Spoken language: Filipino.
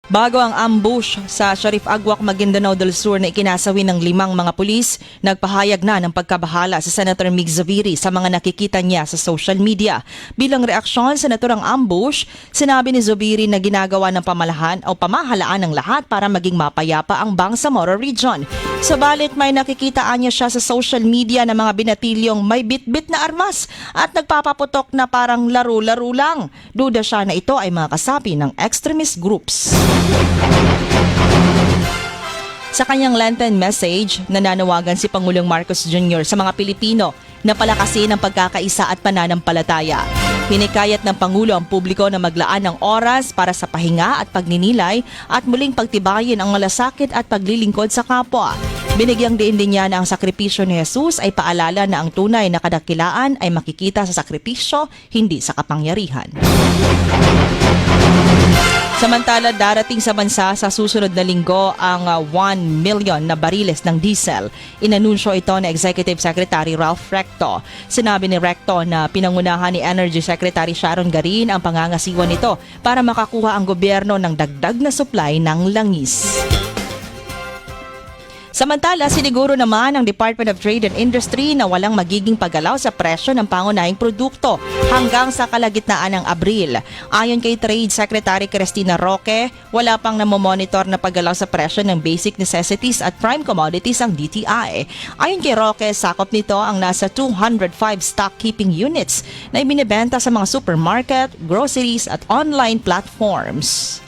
Bago ang ambush sa Sharif Agwak, Maguindanao del Sur na ikinasawi ng 5 mga pulis, nagpahayag na ng pagkabahala si Senator Mig Zubiri sa mga nakikita niya sa social media. Bilang reaksyon sa naturang ambush, sinabi ni Zubiri na ginagawa ng pamahalaan ng lahat para maging mapayapa ang Bangsamoro Region. Subalit may nakikitaan niya siya sa social media ng mga binatilyong may bitbit na armas at nagpapaputok na parang laro-laro lang. Duda siya na ito ay mga kasapi ng extremist groups. Sa kanyang Lenten message, nananawagan si Pangulong Marcos Jr. sa mga Pilipino na palakasin ang pagkakaisa at pananampalataya. Hinikayat ng Pangulo ang publiko na maglaan ng oras para sa pahinga at pagninilay at muling pagtibayin ang malasakit at paglilingkod sa kapwa. Binigyang diin din niya na ang sakripisyo ni Jesus ay paalala na ang tunay na kadakilaan ay makikita sa sakripisyo, hindi sa kapangyarihan. Samantala, darating sa bansa sa susunod na linggo ang 1 million na bariles ng diesel. Inanunsyo ito ni Executive Secretary Ralph Recto. Sinabi ni Recto na pinangunahan ni Energy Secretary Sharon Garin ang pangangasiwa nito para makakuha ang gobyerno ng dagdag na supply ng langis. Samantala, siniguro naman ng Department of Trade and Industry na walang magiging paggalaw sa presyo ng pangunahing produkto hanggang sa kalagitnaan ng Abril. Ayon kay Trade Secretary Cristina Roque, wala pang namomonitor na paggalaw sa presyo ng basic necessities at prime commodities ang DTI. Ayon kay Roque, sakop nito ang nasa 205 stock keeping units na ibinibenta sa mga supermarket, groceries at online platforms.